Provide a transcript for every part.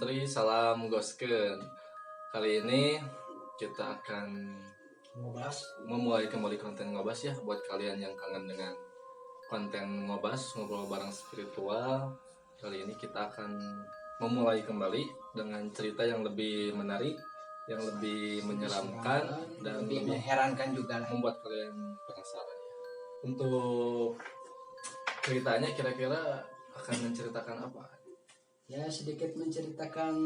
Misteri, salam Gosken. Kali ini kita akan memulai kembali konten ngobas ya. Buat kalian yang kangen dengan konten ngobas, ngobrol bareng spiritual, kali ini kita akan memulai kembali dengan cerita yang lebih menarik, yang lebih menyeramkan, dan lebih mengherankan juga, membuat kalian penasaran. Untuk ceritanya kira-kira akan menceritakan apa? Ya, sedikit menceritakan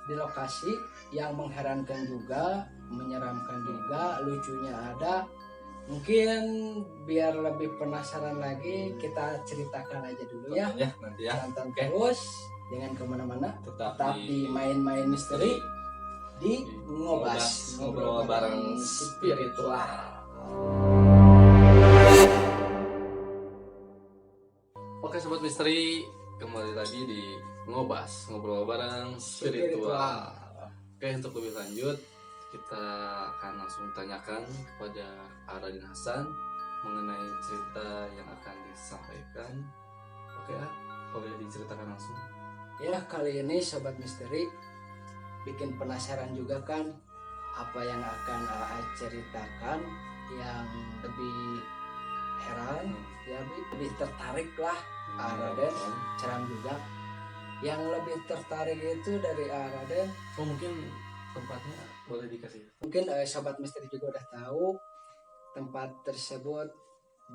di lokasi yang mengherankan juga, menyeramkan juga, lucunya ada. Mungkin biar lebih penasaran lagi, kita ceritakan aja dulu ya. Nanti ya. Tonton terus, jangan kemana-mana. Tetap di main-main misteri di ngobas, ngobrol bareng spiritual. Oke sobat misteri, kembali lagi di ngobas, ngobrol bareng spiritual. Oke, untuk lebih lanjut kita akan langsung tanyakan kepada Aradin Hasan mengenai cerita yang akan disampaikan. Oke ya, boleh diceritakan langsung. Ya, kali ini sobat misteri bikin penasaran juga kan apa yang akan AA ceritakan, yang lebih heran ya, lebih tertarik lah Raden, ceram juga. Yang lebih tertarik itu dari Raden, mungkin tempatnya boleh dikasih. Mungkin sobat misteri juga udah tahu tempat tersebut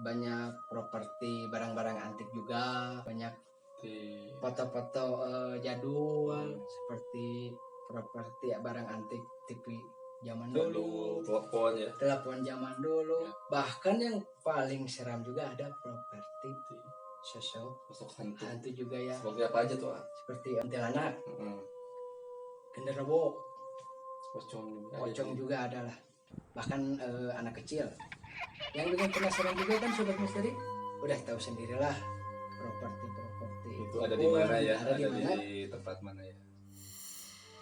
banyak properti barang-barang antik juga, banyak foto-foto jadul seperti properti barang antik TV zaman dulu, telepon zaman dulu ya. Bahkan yang paling seram juga ada properti sosok hantu juga ya. Seperti apa aja tuh? Seperti kuntilanak, genderuwo, pocong juga ada lah. Bahkan anak kecil. Yang bikin penasaran juga kan sobat misteri, udah tahu sendirilah properti itu ada di mana ya? Ada di tempat mana ya?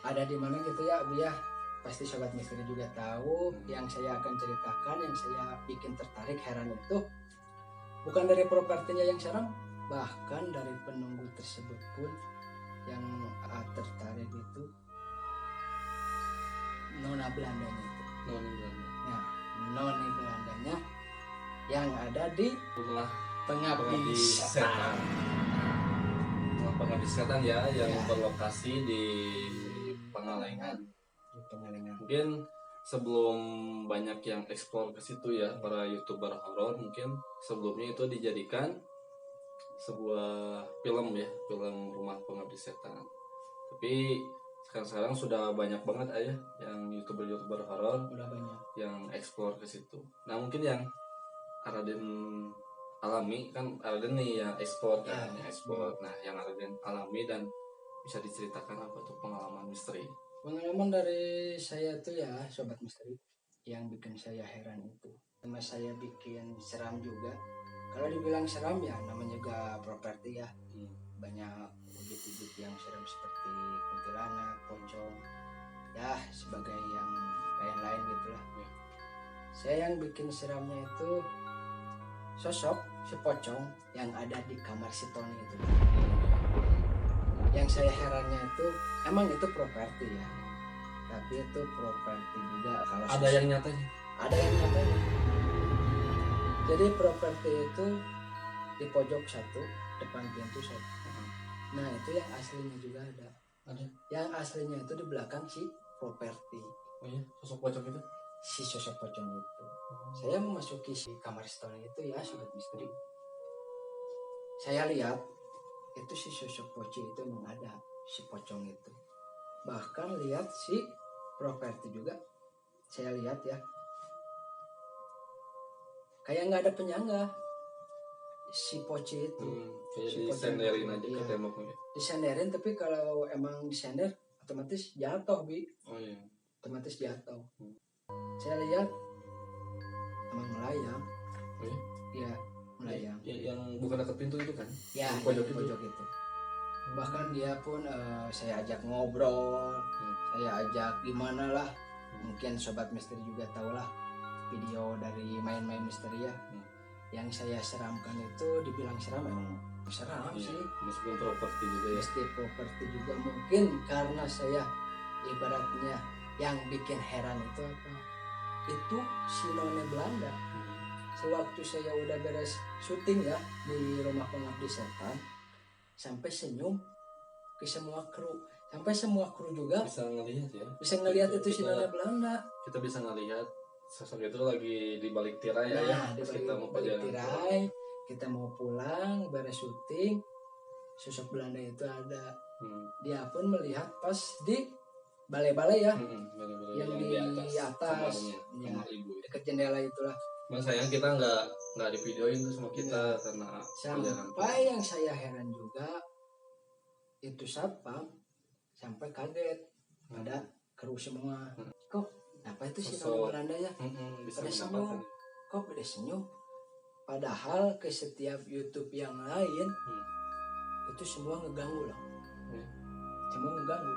Ada di mana gitu ya, biar pasti sobat misteri juga tahu. Yang saya akan ceritakan, yang saya bikin tertarik, heran itu bukan dari propertinya yang seram, bahkan dari penunggu tersebut pun yang tertarik itu nona Belandanya itu. Nah, nona Belandanya yang ada di rumah pengabdi setan. Pengabdi setan ya, yang berlokasi di Pangalengan. Mungkin sebelum banyak yang eksplor ke situ ya, para YouTuber horor, mungkin sebelumnya itu dijadikan sebuah film ya, film Rumah Pengabdi Setan. Tapi sekarang sudah banyak banget aja yang YouTuber horor yang eksplor ke situ. Nah, mungkin yang Raden alami kan, Raden nih yang eksplor kan, yang eksplor. Nah, yang Raden alami dan bisa diceritakan apa tuh pengalaman misteri? Pengalaman dari saya tuh ya sobat misteri, yang bikin saya heran itu, sama saya bikin seram juga. Kalau dibilang seram ya namanya juga properti ya, banyak wujud-wujud yang seram seperti kuntilanak, pocong, ya sebagai yang lain-lain gitulah. Saya yang bikin seramnya itu sosok si pocong yang ada di kamar si Tony itu. Yang saya herannya itu emang itu properti ya, tapi itu properti juga. Kalau ada yang nyatanya, jadi properti itu di pojok satu, depan pintu satu. Nah, itu yang aslinya juga ada. Yang aslinya itu di belakang si properti. Oh iya, sosok pocong itu? Si sosok pocong itu. Saya memasuki si kamar stone itu ya sobat misteri. Saya lihat itu si sosok pocong itu memang ada, si pocong itu. Bahkan lihat si properti juga, saya lihat ya, kayak nggak ada penyangga si pocong itu. Si disenderin aja ke temboknya. Disenderin, tapi kalau emang disender otomatis jatuh otomatis jatuh. Saya lihat emang melayang. Iya, melayang. Yang bukan dekat pintu itu kan? Ya, pojok itu. Bahkan dia pun saya ajak ngobrol, saya ajak gimana lah. Mungkin sobat misteri juga tahu lah video dari main-main misteri ya. Yang saya seramkan itu dibilang seram emang seram Iya, sih. meskipun properti juga ya. Mesti properti juga, mungkin karena saya ibaratnya yang bikin heran itu apa? Itu si nona Belanda. Sewaktu saya udah beres syuting ya di rumah pengabdi setan, sampai senyum ke semua kru, sampai semua kru juga Bisa ngelihat ya. bisa ngelihat itu si nona Belanda. Kita bisa ngelihat sosok itu lagi di balik tirai ya. Nah, di Pas kita mau balik perjalanan tirai, kita mau pulang beres syuting, sosok Belanda itu ada. Dia pun melihat pas di balai-balai ya, bener-bener yang di atas, kamarnya, ya, kamar ibu ya. dekat jendela itulah. Mas sayang kita nggak di videoin tuh sama kita karena perjalanan. Sampai yang saya heran juga itu satpam sampai kaget pada kru semua. Kok apa itu si nona Belanda ya? Pada senyum, kok pada senyum? Padahal ke setiap YouTube yang lain itu semua ngeganggu loh. Semua ngeganggu.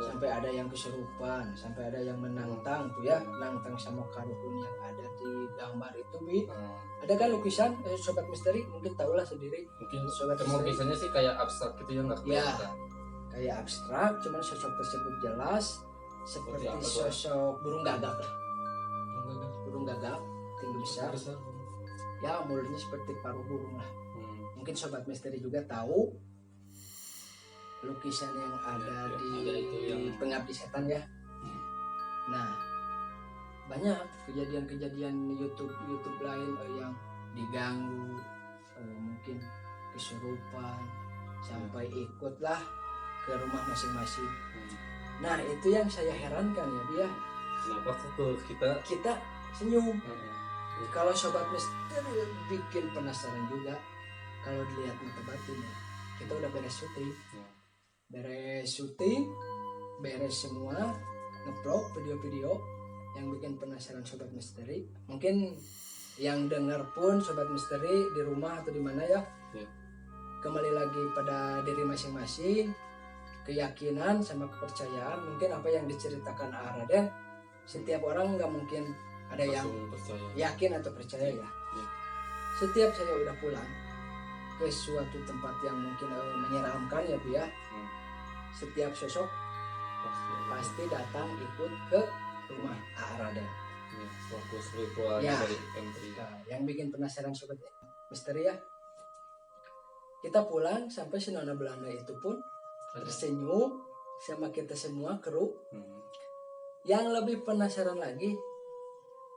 Sampai ada yang kesurupan, sampai ada yang menantang tuh ya, nantang sama karuhun yang ada di gambar itu, Bi. Ada kan lukisan sobat misteri, mungkin tahulah sendiri. Mungkin sobat lukisannya sih kayak abstrak gitu ya, nggak kelihatan. Ya, kayak abstrak, cuman sosok tersebut jelas seperti sosok burung gagak lah. Burung gagak tinggi besar. Ya, mulutnya seperti paruh burung lah. Mungkin sobat misteri juga tahu lukisan yang ada di pengabdi setan ya. Nah, banyak kejadian-kejadian YouTube lain yang diganggu, mungkin kesurupan, sampai ikutlah ke rumah masing-masing. Nah, itu yang saya herankan ya dia. Kenapa kok kita senyum? Kalau sobat misteri bikin penasaran juga, kalau dilihat mata batin ya, kita udah beres syuting, beres semua, ngeplok video-video yang bikin penasaran sobat misteri. Mungkin yang dengar pun sobat misteri di rumah atau di mana ya, kembali lagi pada diri masing-masing, keyakinan sama kepercayaan. Mungkin apa yang diceritakan Raden, setiap orang nggak mungkin ada yang yakin atau percaya ya. Setiap saya udah pulang ke suatu tempat yang mungkin menyeramkan ya Bu ya, setiap sosok pasti datang ikut ke rumah Raden. Suatu spiritual ya, dari entry. Nah, yang bikin penasaran sobat misteri ya, kita pulang sampai si nona Belanda itu pun tersenyum sama kita semua kru. Yang lebih penasaran lagi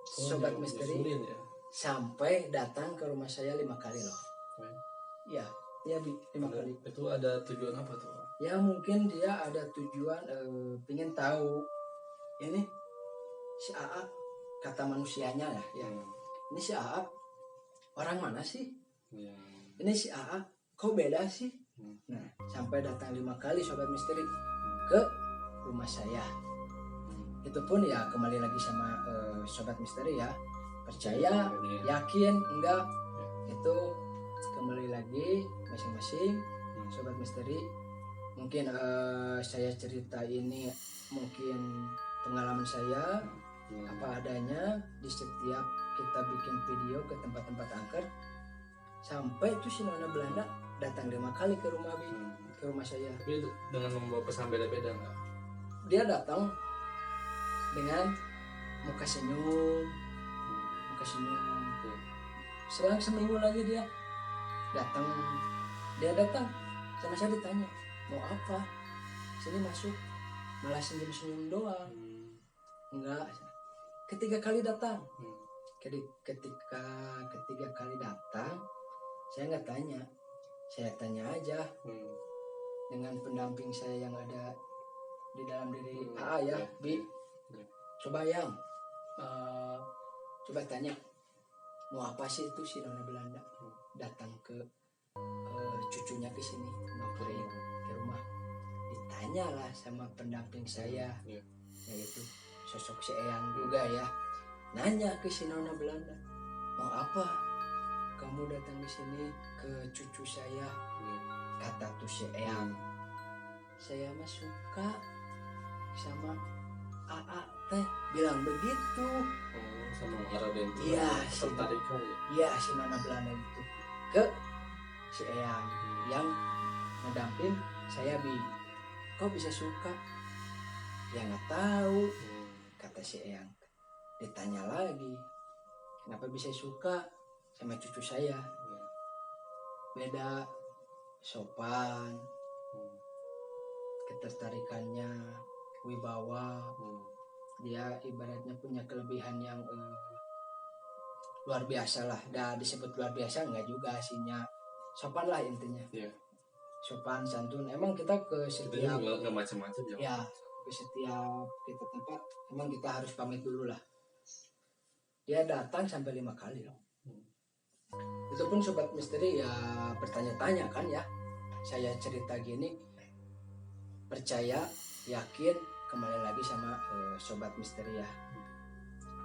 sobat misteri ya, sampai datang ke rumah saya 5 kali loh. Ya 5 kali. Itu ada tujuan apa tuh? Ya mungkin dia ada tujuan pengen tahu ini si AA, kata manusianya lah ya. Ini si AA orang mana sih? Ini si AA kok beda sih? Nah, sampai datang 5 kali sobat misteri ke rumah saya. Itu pun ya kembali lagi sama sobat misteri ya, percaya, yakin, enggak, itu kembali lagi masing-masing sobat misteri. Mungkin saya cerita ini mungkin pengalaman saya apa adanya di setiap kita bikin video ke tempat-tempat angker. Sampai itu si nona Belanda datang 5 kali ke rumah ke rumah saya. Tapi dengan membawa pesan beda-beda nggak? Dia datang dengan muka senyum. Selang seminggu lagi dia datang sama saya, ditanya mau apa, sini masuk, malah senyum doang. Enggak, ketiga kali datang. Ketika ketiga kali datang, saya nggak tanya, saya tanya aja dengan pendamping saya yang ada di dalam diri AA ya, Bi, coba yang coba tanya mau apa sih itu si nona Belanda datang ke cucunya ke sini nyamperin ke rumah. Ditanyalah sama pendamping saya, yaitu sosok si Eyang juga ya, nanya ke si nona Belanda, mau apa kamu datang di sini ke cucu saya? Kata tuh si Eyang, saya mah suka sama AA teh, bilang begitu. Sama Raden tuh. Iya, tertarik iya si nona Belanda itu ke si Eyang yang ngedamping saya Bi. Kok bisa suka? Ya nggak tahu, kata si Eyang. Ditanya lagi, kenapa bisa suka sama cucu saya? Beda sopan, ketertarikannya, wibawa. Dia ibaratnya punya kelebihan yang luar biasa lah. Dah disebut luar biasa enggak juga aslinya. Sopan lah intinya. Sopan santun. Emang kita ke setiap nggak macam-macam ya, ke setiap kita tempat emang kita harus pamit dulu lah. Dia datang sampai 5 kali loh. Itu pun sobat misteri ya bertanya-tanya kan ya. Saya cerita gini, percaya, yakin, kembali lagi sama sobat misteri ya.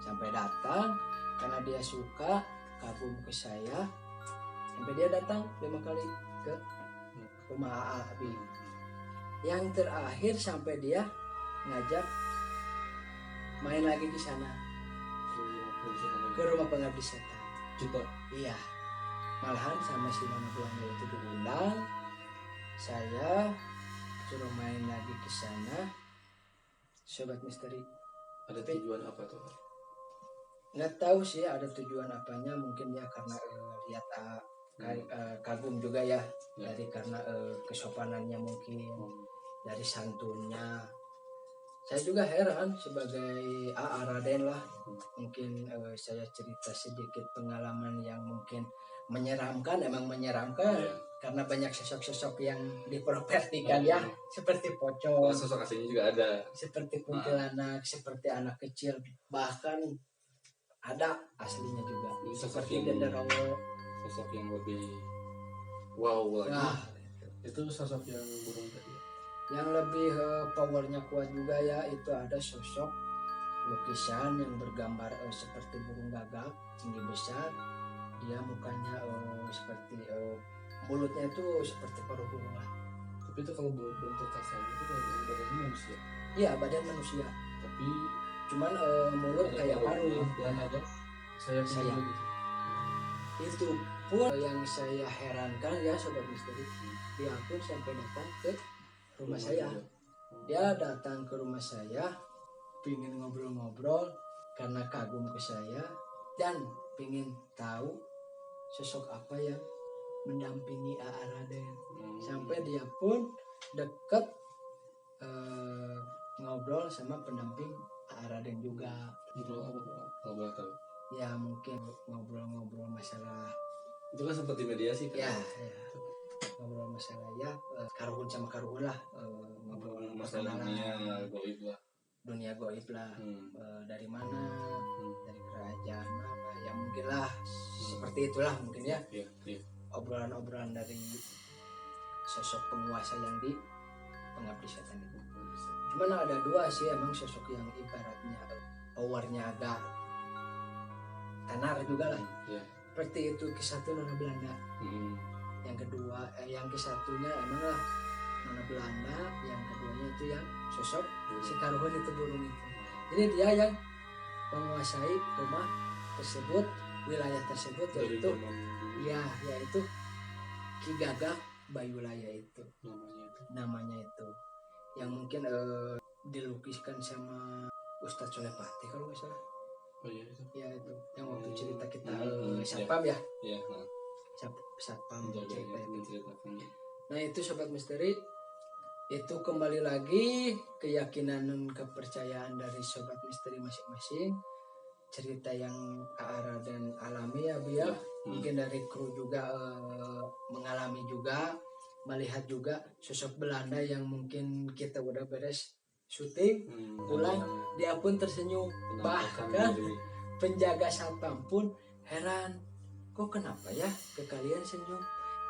Sampai datang karena dia suka, kagum ke saya, sampai dia datang 5 kali ke rumah Abi. Yang terakhir sampai dia ngajak main lagi di sana ke rumah pengabdi setan. Iya, malahan sama si Nona Belanda itu diundang, saya suruh main lagi ke sana. Sobat misteri, ada tujuan apa tuh? Nggak tahu sih ada tujuan apanya, mungkin ya karena lihat kagum juga ya, dari karena kesopanannya mungkin, dari santunnya. Saya juga heran sebagai AA Raden lah, mungkin saya cerita sedikit pengalaman yang mungkin menyeramkan, emang menyeramkan karena banyak sosok-sosok yang dipropertikan ya, seperti pocong, sosok aslinya juga ada, seperti kuntilanak, seperti anak kecil, bahkan ada aslinya juga, seperti genderuwo, sosok yang lebih wow lagi. Nah, itu sosok yang burung tadi. Yang lebih powernya kuat juga ya, itu ada sosok lukisan yang bergambar seperti burung gagak tinggi besar. Dia mukanya seperti mulutnya itu seperti paruh burung lah. Tapi itu kalau bentuk kasarnya itu kayak badannya manusia. Iya, badan manusia. Tapi cuman mulut kayak paruh dan ada sayap gitu. Itu pun yang saya herankan ya sobat misteri, dia pun sampai datang ke rumah saya. Dia datang ke rumah saya pingin ngobrol-ngobrol karena kagum ke saya dan pingin tahu sosok apa yang mendampingi AA Raden. Sampai dia pun dekat ngobrol sama pendamping AA Raden juga. Ngobrol tahu. Ya mungkin ngobrol-ngobrol masalah. Itu kan seperti mediasi kan? Ya. Ngobrol masalah ya karuhun sama karuhun lah, ngobrol masalah dunia goib lah. Dari mana, dari kerajaan mana, ya mungkin lah seperti itulah mungkin ya. Obrolan-obrolan dari sosok penguasa yang di pengabdi setan itu. Cuman ada dua sih emang sosok yang ibaratnya powernya agak tenar juga lah. Seperti itu kisah tuh Nona Belanda. Yang kedua, yang kesatunya emang lah Nona Belanda, yang keduanya itu yang sosok si karuhun itu burung itu. Jadi dia yang menguasai rumah tersebut, wilayah tersebut, yaitu Ki Gagak Bayulaya itu namanya itu yang mungkin dilukiskan sama Ustadz Solepati kalau nggak salah. Ya itu yang waktu cerita kita Satpam ya. Satpam cerita itu. Nah itu sobat misteri, itu kembali lagi keyakinan dan kepercayaan dari sobat misteri masing-masing. Cerita yang AA Raden alami ya Bu ya. Mungkin dari kru juga mengalami juga, melihat juga sosok Belanda yang mungkin kita udah beres syuting pulang dia pun tersenyum, bahkan penjaga satpam pun heran, kok kenapa ya ke kalian senyum.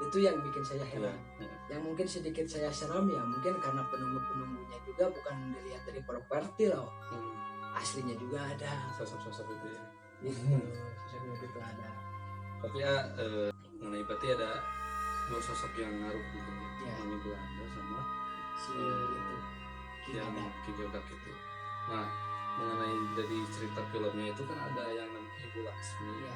Itu yang bikin saya heran. Yang mungkin sedikit saya seram ya mungkin karena penunggu-penunggunya juga bukan dilihat dari properti loh, aslinya juga ada sosok-sosok itu ya. Sosoknya itu ada. Tapi ya mengenai berarti ada dua sosok yang ngaruh gitu ya. Yang Belanda sama si itu yang Ki Gagak itu. Nah mengenai dari cerita filmnya itu kan ada yang namanya Ibu Laksmi,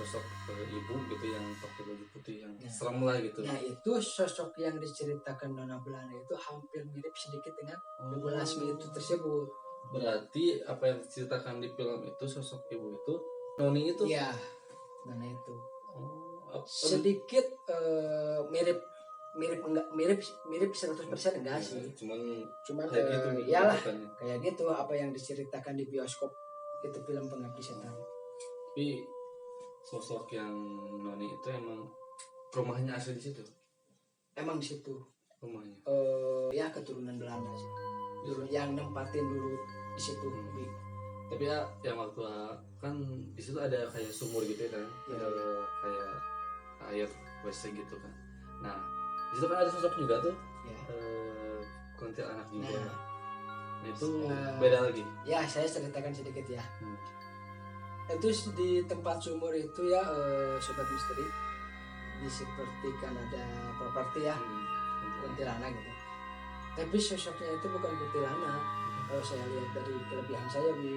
sosok ibu gitu yang pakai baju putih yang serem lah gitu. Nah itu sosok yang diceritakan Nona Belanda itu hampir mirip sedikit dengan Ibu Lasmi itu tersebut. Berarti apa yang diceritakan di film itu sosok ibu itu Noni itu? Iya, Nona itu. Sedikit mirip 100% enggak sih. Cuman kayak gitu, iyalah kayak gitu apa yang diceritakan di bioskop itu film Pengabdi Setan. Tapi sosok yang Noni itu emang rumahnya asli di situ. Emang di situ rumahnya. Ya keturunan Belanda sih. Dulu yang nempatin dulu di situ. Tapi ya yang waktu kan di situ ada kayak sumur gitu ya kan. Ada kayak air WC gitu kan. Nah, di situ kan ada sosok juga tuh. Kuntilanak juga. Nah, itu beda lagi. Ya, saya ceritakan sedikit ya. Itu di tempat sumur itu ya Sobat Misteri. Di seperti kan ada properti ya. Kuntilanak gitu. Tapi sosoknya itu bukan kuntilanak. Kalau saya lihat dari kelebihan saya di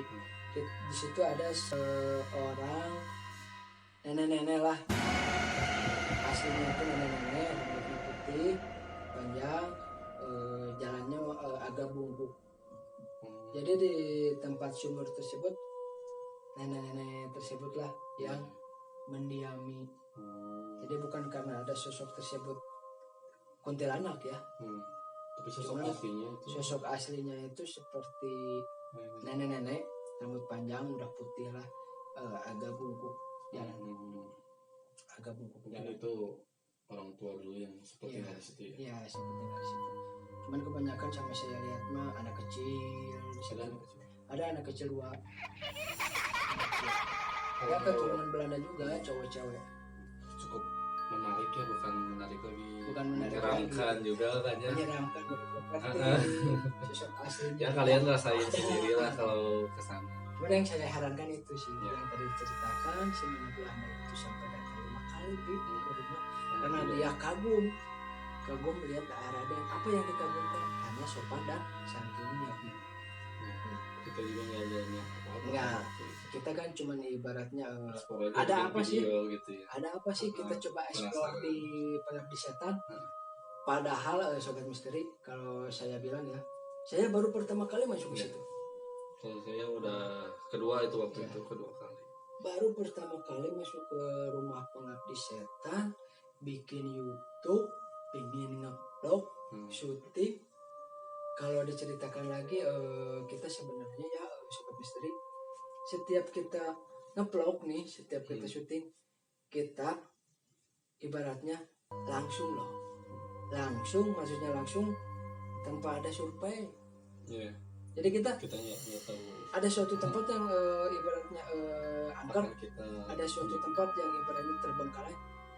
situ ada seorang nenek-nenek lah. Aslinya itu nenek-nenek rambutnya putih, panjang, jalannya agak bungkuk. Jadi di tempat sumur tersebut nenek-nenek tersebutlah yang mendiami. Jadi bukan karena ada sosok tersebut kuntilanak ya. Tapi sosok aslinya itu seperti nenek-nenek rambut panjang udah putih lah, agak bungkuk jalan. Agak bungkuk jalan. Itu orang tua dulu yang seperti dari situ ya. Iya, seperti dari situ. Cuman kebanyakan sama saya lihat mah anak kecil. Ada anak kecil 2. Ya keturunan Belanda juga, cowok-cewek. Cukup menarik ya, bukan menarik lagi. Bukan menarik menyeramkan lagi. Juga kan ya. Menyeramkan berarti sosok aslinya. Ya kalian rasain sendiri lah kalau kesana. Cuma yang saya herankan itu sih yang tadi diceritakan si Nona Belanda itu sampai datang 5 kali ke rumah karena dia kagum melihat Raden. Apa yang dikagumkan? Karena sopan dan santunnya. Kita juga nggak ada niat apa-apa. Enggak. Kita kan cuma ibaratnya ada apa sih? Gitu ya. Ada apa sih? Kita coba explore di Pengabdi Setan. Padahal Sobat Misteri, kalau saya bilang ya, saya baru pertama kali masuk ke situ. Kalau saya udah kedua itu waktu itu kedua kali. Baru pertama kali masuk ke rumah Pengabdi Setan, bikin YouTube, pingin nge-vlog, syuting. Kalau diceritakan lagi, kita sebenarnya ya Sobat Misteri, setiap kita nge-vlog nih, setiap kita syuting, kita ibaratnya langsung loh. Maksudnya langsung tanpa ada survei. Jadi kita nggak tahu. Ada suatu tempat yang ibaratnya angker, ada suatu tempat yang ibaratnya terbengkalai,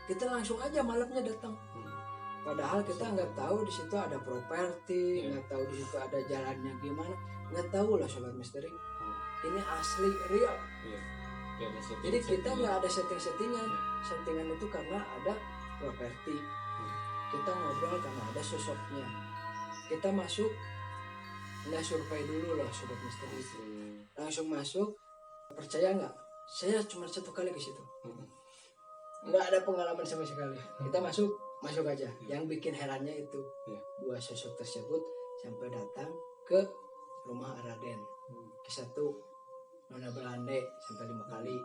kita langsung aja malamnya datang. Padahal kita nggak tahu di situ ada properti, nggak tahu di situ ada jalannya gimana, nggak tahu lah Sobat Misteri. Ini asli real. Jadi kita nggak ada settingan. Settingan itu karena ada properti. Kita ngobrol karena ada sosoknya. Kita masuk nggak survei dulu loh Sobat Misteri. Langsung masuk. Percaya nggak? Saya cuma 1 kali ke situ. Nggak ada pengalaman sama sekali. Kita masuk aja. Yang bikin herannya itu 2 sosok tersebut sampai datang ke rumah Raden. Ke satu Nona Belanda sampai 5 kali.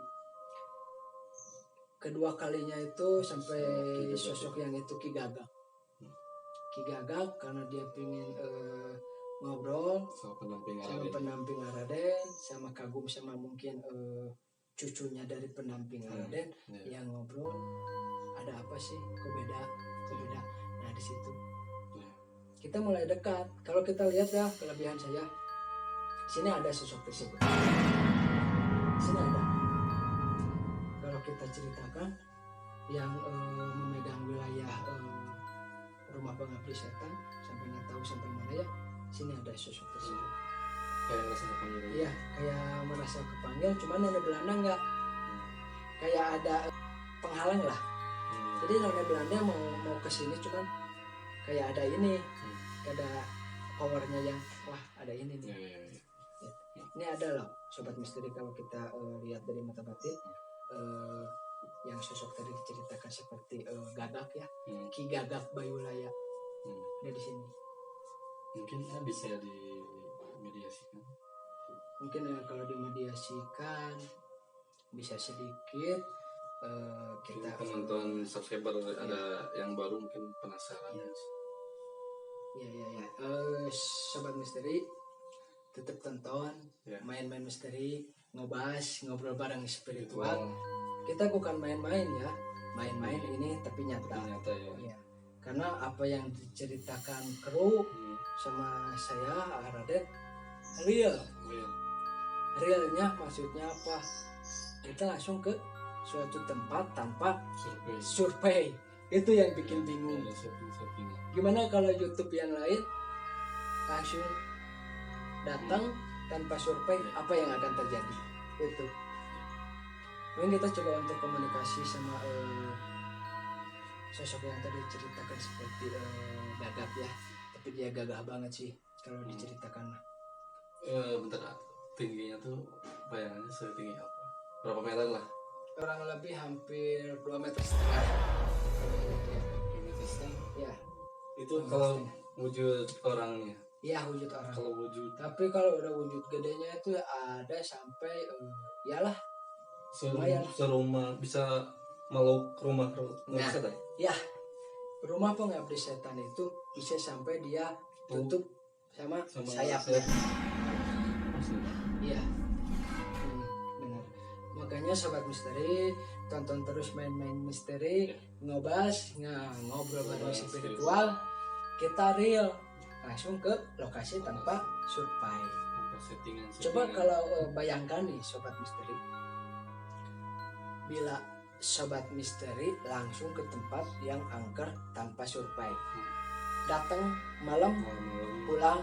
Kedua kalinya itu sampai sosok yang itu Ki Gagak. Ki Gagak karena dia pingin ngobrol sama pendamping Raden, sama kagum sama mungkin cucunya dari pendamping Raden yang ngobrol. Ada apa sih? Kok beda? Nah di situ kita mulai dekat. Kalau kita lihat ya kelebihan saya, sini ada sosok tersebut. Sini ada. Kalau kita ceritakan yang memegang wilayah rumah Pengabdi Setan sampai nggak tahu sampai mana ya, sini ada sosok tersebut. Kayak merasa kepanggil. Iya, kayak merasa kepanggil. Cuman Nona Belanda nggak. Kayak ada penghalang lah. Jadi Nona Belanda mau kesini cuman kayak ada ini, ada powernya yang wah ada ini nih. Ini ada loh Sobat Misteri kalau kita lihat dari mata batin, yang sosok tadi diceritakan seperti Gagak ya, Ki Gagak Bayulaya ada di sini. Mungkin bisa dimediasikan. Mungkin kalau dimediasikan bisa sedikit kita penonton subscriber ada yang baru mungkin penasaran. Ya. Sobat Misteri tetap tonton main-main misteri, ngobrol bareng spiritual. Kita bukan main-main ya, main-main ini tapi nyata ya. Karena apa yang diceritakan kru sama saya Raden realnya maksudnya apa, kita langsung ke suatu tempat tanpa survei. Itu yang bikin bingung. Gimana kalau YouTube yang lain langsung datang tanpa survei, apa yang akan terjadi? Itu mungkin kita coba untuk komunikasi sama sosok yang tadi ceritakan seperti Gagap ya, tapi dia gagah banget sih kalau diceritakan. Bentar, tingginya tuh bayangannya setinggi apa? Berapa meter lah? Kurang lebih hampir 2,5 meter. 2,5 meter ya. Itu kalau wujud orangnya. Iya, wujud orang. Kalau wujud. Tapi kalau udah wujud gedenya itu ada sampai iyalah serumah bisa meluk rumah setan. Ya, rumah pengabdi setan itu bisa sampai dia tutup sama sayapnya. Iya, benar. Makanya sobat misteri tonton terus main-main misteri, ngobrol bareng spiritual. Kita real langsung ke lokasi tanpa survei. Coba kalau bayangkan nih sobat misteri, bila sobat misteri langsung ke tempat yang angker tanpa survei, datang malam pulang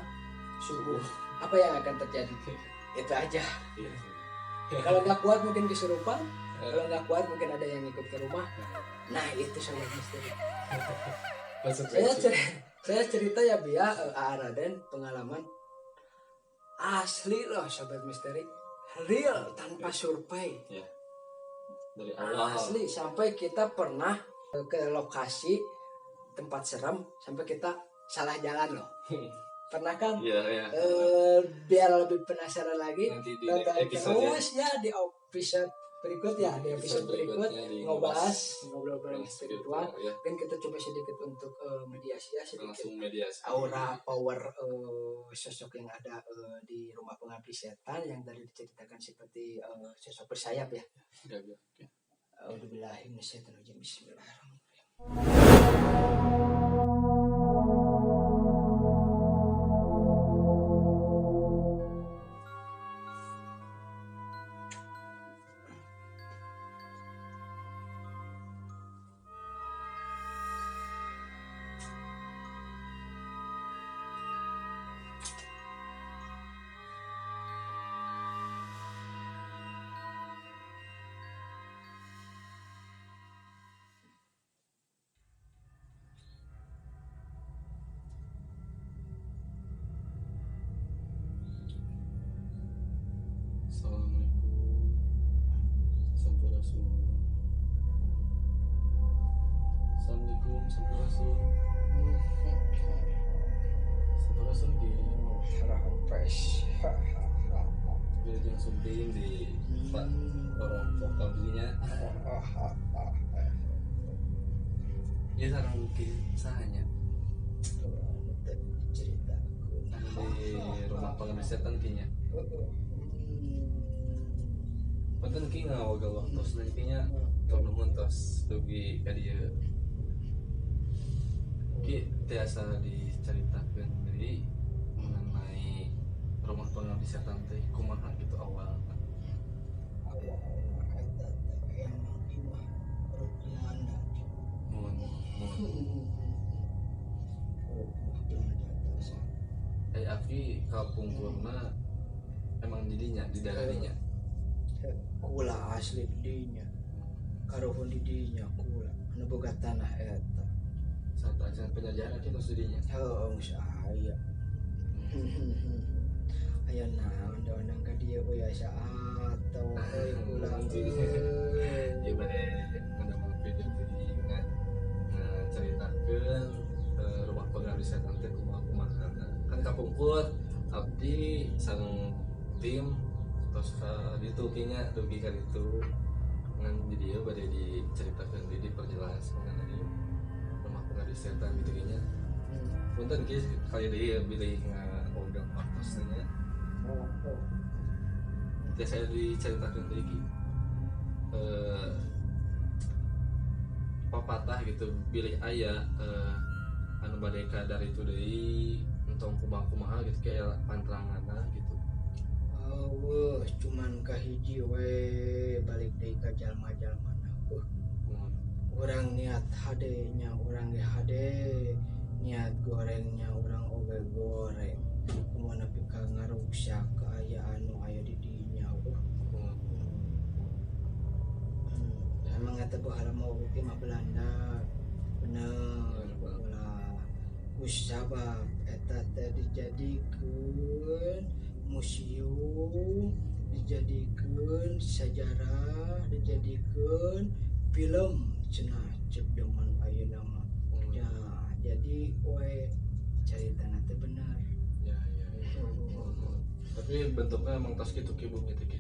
subuh, apa yang akan terjadi? Itu aja. Kalau nggak kuat mungkin kesurupan, kalau nggak kuat mungkin ada yang ikut ke rumah. Nah itu sobat misteri. Saya cerita ya Bia, Raden, pengalaman asli loh sobat misteri, real tanpa survei. Dari awal asli, sampai kita pernah ke lokasi tempat serem sampai kita salah jalan loh. Pernah kan? Biar lebih penasaran lagi, terus ya di episode berikut ya, di episode berikut ngobrol bareng spiritual. Dan kita coba sedikit untuk mediasi ya, sedikit aura power sosok yang ada di rumah pengabdi setan yang tadi diceritakan seperti sosok bersayap ya. A'udzubillahi minasyaitonir rajim. Bismillahirrahmanirrahim. Assalamualaikum Sampurasun di Wilujeng Sumbing di orang vokal dirinya. Ya sarang mungkin sahanya di rumah pengabdi setan kayaknya. Punten ki ngawagal waktos nantinya tolong tos dugi ka dieu. Ki tiasa diceritakeun deui mengenai rumah pengabdi setan teh kumaha gitu awal. Aki kapungkurna emang didinya di daerah dinya. Kula asli didinya, karuhun didinya kula, anu boga tanah eta. Saat acara penjajahan kita didinya. Oh, saya. Aya naon da nang ka dieu we asa atau kula. Ieu bade menceritakan rumah pengabdi setan teh kumaha kan kapungkur abdi sareng tim terus gitu kinya dugi ka ditu ngan jadi ya bade diceritakan diperjelas mengenai rumah pengabdi setan gitu kinya punten geus kali deui bilih ngaogang waktosnya teh saya diceritakan deui ki papatah gitu bilih aya anu bade kadar itu deui entong kumaha gitu kayak panteranganna gitu. Wah, cuman kahiji we balik deui ka jalma-jalmana. Urang niat hade nya urang ge hade, niat gorengnya urang oge goreng. Kumaha nepi ka ngaruksak kaayaan nu aya di dinya. Emang eta baheula mah oge mah Belanda. Bener, baheula. Kusabab eta teh dijadikeun museum, dijadikeun sejarah, dijadikeun film cenah cek zaman ayeuna mah. Ya, jadi we caritana teh bener. Ya. Tapi bentuknya emang tos kitu ki bumi teh ki.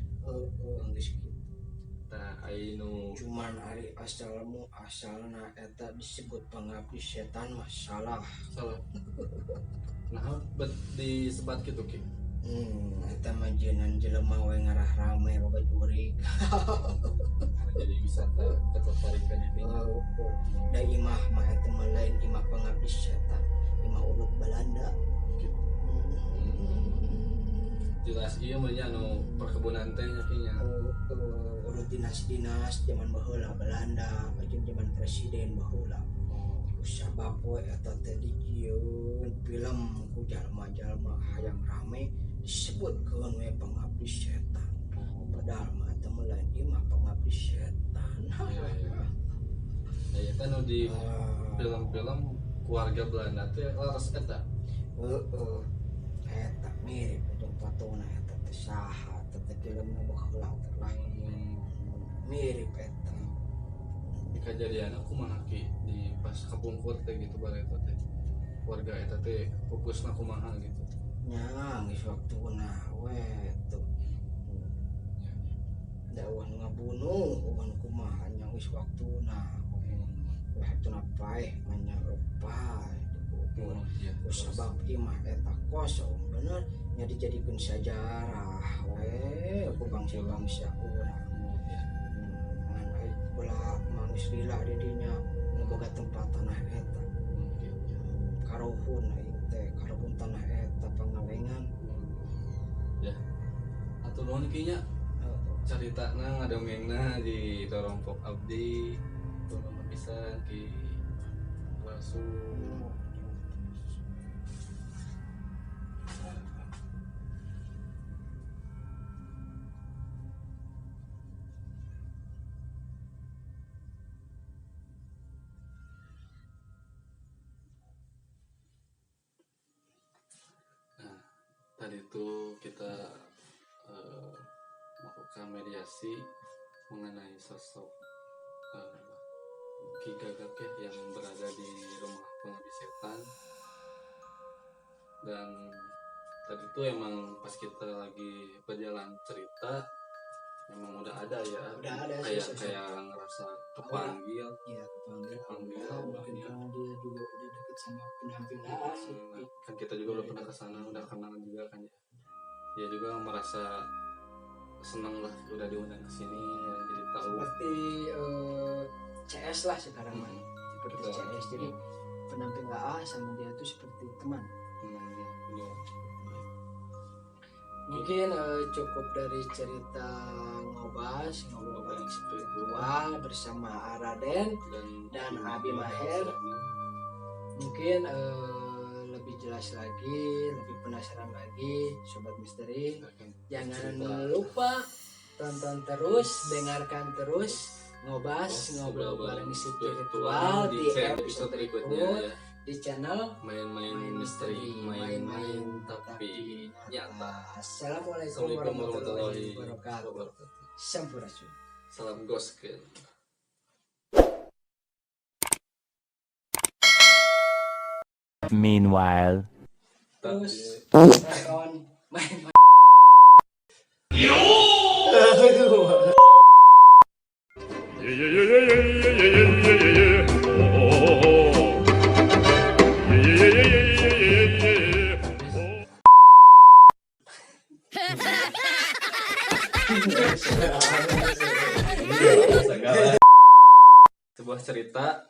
Geus kitu. Tah anu Cuman ari asalna eta disebut pengabdi setan mah salah. Nah, disebat gitu ki. Eta mah jeunan jelema we ngarah rame loba jurig. Jadi wisata ketertarikan itu. Da imah mah eta mah lain imah pengabdi setan, imah urut Belanda. Jelas ieu mah nya anu perkebunan teh nya kinya. Urut dinas-dinas zaman baheula Belanda, jeung zaman presiden baheula. Sabab we eta teh dijieun film ku jalma-jalma hayang rame disebutkeun we pengabdi setan. Padahal mah eta mah lain imah pengabdi setan. Ya kan di film-film keluarga Belanda teh laras eta. Eta mirip jeung patona eta teh saha teh filmna baheula teh lah. Mirip eta. Di kejadian kumaha ki di pas kapungkur teh gitu bare eta teh. Keluarga eta teh fokusna kumaha gitu. Nya geus waktuna we tuh. Dawah ngabunuh uwan kumaha nya geus waktuna. Waktuna paeh nya rupai. Sabab imah eta kosong bener nya dijadikeun sejarah we ku bangsa-bangsa urang. Ngan ai belah mangis lila di dinya boga tempat tanah eta. Karuhun aing teh karuhun tanah eta pangalengan. Ya. Atuh nuhun kinya. Caritana ngadongengna di Torompok Abdi turun pisan ki Rasul. Tadi itu kita melakukan mediasi mengenai sosok Ki Gagak ya yang berada di rumah pengabdi setan. Dan tadi itu emang pas kita lagi berjalan cerita emang udah ada ya, kayak ngerasa kepanggil. Iya, kepanggil. Mungkin Ya. karena dia juga udah deket sama pendamping asik. Kan kita juga udah pernah kesana, udah kenal juga kan ya. Dia juga merasa seneng lah udah diundang ke sini ya, jadi tahu. Seperti CS lah sekarang mah. Seperti Betul. CS. Jadi pendamping AA sama dia tuh seperti teman. Ya. Mungkin cukup dari cerita ngobrol spiritual bersama Raden dan Abi Maher. Mungkin lebih jelas lagi, lebih penasaran lagi, Sobat Misteri. Jangan lupa tonton terus, dengarkan terus ngobrol bareng spiritual di episode berikutnya ya. Di channel Main-main misteri, main-main tapi nyata. Assalamualaikum warahmatullahi wabarakatuh. Sampurasun. Salam gosken. Meanwhile. Terus kawan main Sebuah cerita